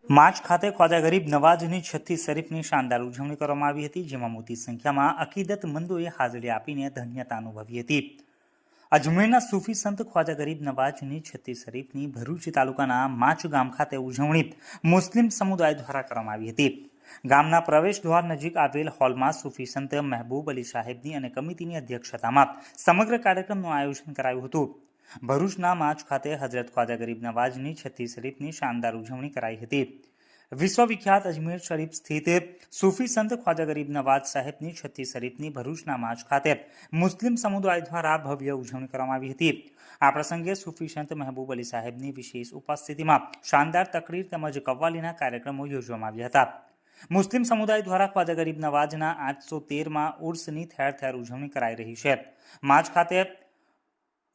माच खाते ख्वाजा गरीब नवाजनी छठी शरीफनी शानदार उजवणी કરવામાં આવી હતી, જેમાં મોટી સંખ્યામાં અકીદતમંદોએ હાજરી આપીને ધન્યતા અનુભવી હતી। અજમેરના સૂફી સંત ખ્વાજા ગરીબ નવાજની છઠ્ઠી શરીફની ભરૂચ તાલુકાના માચ ગામ ખાતે ઉજવણી મુસ્લિમ સમુદાય દ્વારા કરવામાં આવી હતી। ગામના પ્રવેશ દ્વાર નજીક આવેલ હોલમાં સૂફી સંત મહેબૂબ અલી સાહેબની અને કમિટીની અધ્યક્ષતામાં સમગ્ર કાર્યક્રમનું આયોજન કરાયું હતું। ભરૂચના માચ ખાતે હજરત ખ્વાજા ગરીબ નવાજની છઠ્ઠી શરીફની શાનદાર ઉજવણી કરાઈ હતી। વિશ્વવિખ્યાત અજમેર શરીફ સ્થિત સૂફી સંત ખ્વાજા ગરીબ નવાજ સાહેબની છઠ્ઠી શરીફની ભરૂચના માચ ખાતે મુસ્લિમ સમુદાય દ્વારા ભવ્ય ઉજવણી કરવામાં આવી હતી। આ પ્રસંગે સૂફી સંત મહેબૂબ અલી સાહેબની વિશેષ ઉપસ્થિતિમાં શાનદાર તકરીર તેમજ કવ્વાલીના કાર્યક્રમો યોજવામાં આવ્યા હતા। મુસ્લિમ સમુદાય દ્વારા ખ્વાજા ગરીબ નવાજના 813માં ઉર્સની ઠેર ઠેર ઉજવણી કરાઈ રહી છે। માચ ખાતે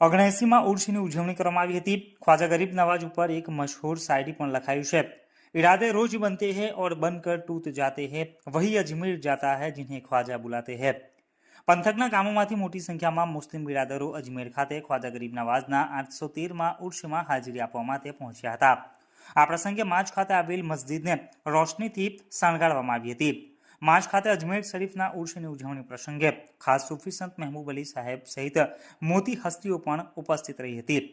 79માં ઉર્સની ઉજવણી કરવામાં આવી હતી। ખ્વાજા ગરીબ નવાજ ઉપર એક મશહૂર શાયરી પણ લખાયું છે, इरादे रोज बनते हैं और बनकर टूट जाते हैं, वही अजमेर जाता है जिन्हें ख्वाजा बुलाते हैं। પંથકના ગામોમાંથી મોટી સંખ્યામાં મુસ્લિમ બિરાદરો અજમેર ખાતે ખ્વાજા ગરીબ નવાજના 813માં ઉર્સમાં હાજરી આપવા માટે પહોંચ્યા હતા। આ પ્રસંગે માચ ખાતે આવેલ મસ્જિદને રોશનીથી શણગારવામાં આવી હતી। માચ ખાતે અજમેર શરીફના ઉર્સની ઉજવણી પ્રસંગે ખાસ સૂફી સંત મહેબૂબ અલી સાહેબ સહિત મોટી હસ્તીઓ પણ ઉપસ્થિત રહી હતી।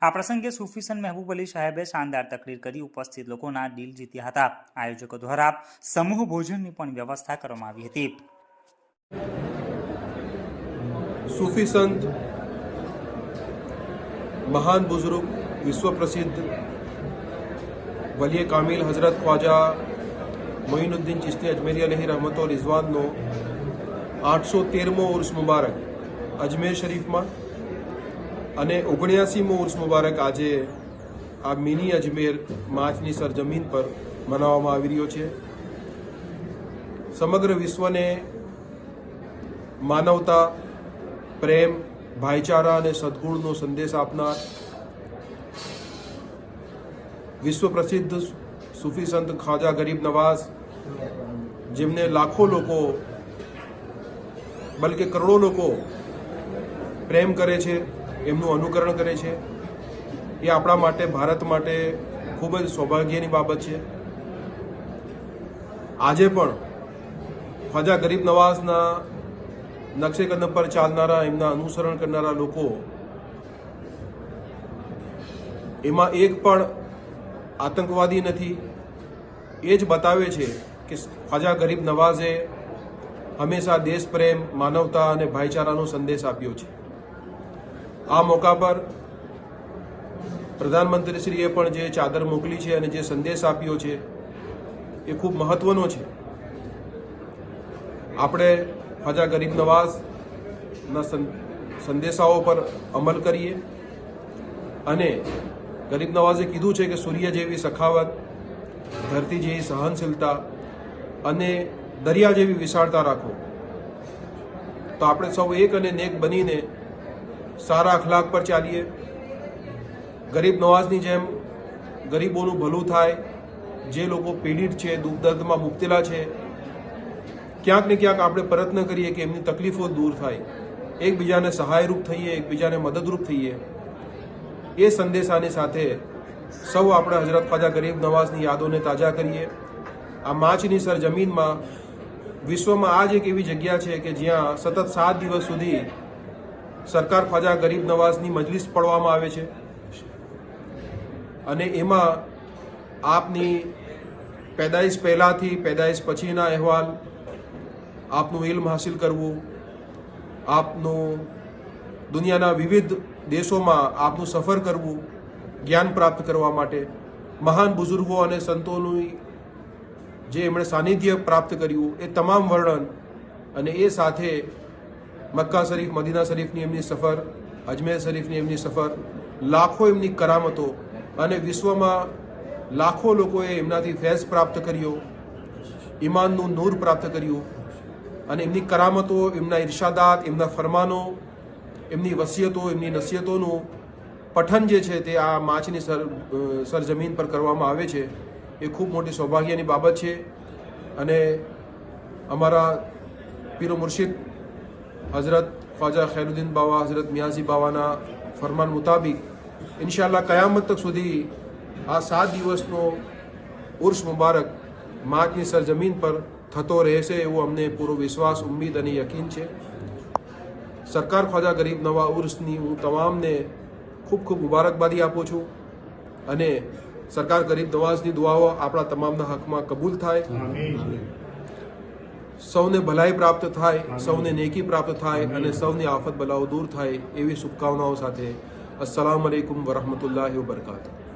આ પ્રસંગે સૂફી સંત મહેબૂબ અલી સાહેબે શાનદાર તકરીર કરી ઉપસ્થિત લોકોના દિલ જીત્યા હતા। આયોજકો દ્વારા સમૂહ ભોજનની પણ વ્યવસ્થા કરવામાં આવી હતી। सूफी संत महान बुजुर्ग विश्व प्रसिद्ध वली कामिल हजरत ख्वाजा मोइनुद्दीन चिश्ती अजमेरी अलैहि रहमत और रिजवाननो 813मो उर्स मुबारक अजमेर शरीफમાં અને 79મો ઉર્સ મુબારક આજે આ મિની અજમેર માચની સરજમીન પર મનાવવામાં આવી રહ્યો છે। સમગ્ર વિશ્વને માનવતા, પ્રેમ, ભાઈચારા અને સદગુણનો સંદેશ આપનાર વિશ્વ પ્રસિદ્ધ સૂફી સંત ખ્વાજા ગરીબ નવાઝ, જેમને લાખો લોકો બલકે કરોડો લોકો પ્રેમ કરે છે, એમનું અનુકરણ કરે છે, એ આપણા માટે, ભારત માટે ખૂબ જ સૌભાગ્યની બાબત છે। આજે પણ ખ્વાજા ગરીબ નવાઝના નકશે કદમ પર ચાલનારા, એમના અનુસરણ કરનારા લોકો, એમાં એક પણ આતંકવાદી નથી। એ જ બતાવે છે કે ખ્વાજા ગરીબ નવાઝે હંમેશા દેશ પ્રેમ, માનવતા અને ભાઈચારાનો સંદેશ આપ્યો છે। આ મોકા પર પ્રધાનમંત્રીશ્રીએ પણ જે ચાદર મોકલી છે અને જે સંદેશ આપ્યો છે એ ખૂબ મહત્વનો છે। આપણે ખ્વાજા ગરીબ નવાઝના સંદેશાઓ પર અમલ કરીએ અને ગરીબ નવાઝે કીધું છે કે સૂર્ય જેવી સખાવત, ધરતી જેવી સહનશીલતા અને દરિયા જેવી વિશાળતા રાખો, તો આપણે સૌ એક અને નેક બનીને સારા અખલાક પર ચાલીએ। ગરીબ નવાઝની જેમ ગરીબોનું ભલું થાય, જે લોકો પીડિત છે, દુઃખ દર્દમાં મુબતલા છે, ક્યાંક ને ક્યાંક આપણે પ્રયત્ન કરીએ કે એમની તકલીફો દૂર થાય, એકબીજાને સહાયરૂપ થઈએ, એકબીજાને મદદરૂપ થઈએ। એ સંદેશાની સાથે સૌ આપણે હજરત ખ્વાજા ગરીબ નવાઝની યાદોને તાજા કરીએ। આ માચની સરજમીનમાં વિશ્વમાં આ જ એક એવી જગ્યા છે કે જ્યાં સતત 7 દિવસ સુધી સરકાર ખ્વાજા ગરીબ નવાઝની મજલિસ પઢવામાં આવે છે અને એમાં આપની પેદાઈશ પહેલાંથી પેદાઈશ પછીના અહેવાલ, આપનું ઇલ્મ હાસિલ કરવું, આપનું દુનિયાના વિવિધ દેશોમાં આપનું સફર કરવું, જ્ઞાન પ્રાપ્ત કરવા માટે મહાન બુઝુર્ગો અને સંતોનું જે એમણે સાનિધ્ય પ્રાપ્ત કર્યું એ તમામ વર્ણન, અને એ સાથે મક્કા શરીફ, મદીના શરીફની એમની સફર, અજમેર શરીફની એમની સફર, લાખો એમની કરામતો અને વિશ્વમાં લાખો લોકોએ એમનાથી ફૈઝ પ્રાપ્ત કર્યો, ઈમાનનું નૂર પ્રાપ્ત કર્યું અને એમની કરામતો, એમના ઇરશાદાત, એમના ફરમાનો, એમની વસિયતો, એમની નસીહતોનું પઠન જે છે તે આ માચની સરજમીન પર કરવામાં આવે છે। એ ખૂબ મોટી સૌભાગ્યની બાબત છે અને અમારા પીરો મુર્શિદ હઝરત ખ્વાજા ખૈરુદ્દીન બાવા, હઝરત મિયાજી બાવાના ફરમાન મુતાબિક ઇન્શાઅલ્લાહ કયામત તક સુધી આ 7 દિવસનો ઉર્સ મુબારક માકની સરજમીન પર થતો રહેશે એવો અમને પૂરો વિશ્વાસ, ઉમ્મીદ અને યકીન છે. સરકાર ખ્વાજા ગરીબ નવાઝ ઉર્સની હું તમામને ખૂબ ખૂબ મુબારકબાદી આપું છું અને સરકાર ગરીબ નવાઝની દુઆઓ આપણા તમામના હકમાં કબૂલ થાય, સૌને ભલાઈ પ્રાપ્ત થાય, સૌને નેકી પ્રાપ્ત થાય અને સૌની આફત બલાઓ દૂર થાય એવી શુભકામનાઓ સાથે અસ્સલામુ અલૈકુમ વરહમતુલ્લાહિ વબરકાતુહુ.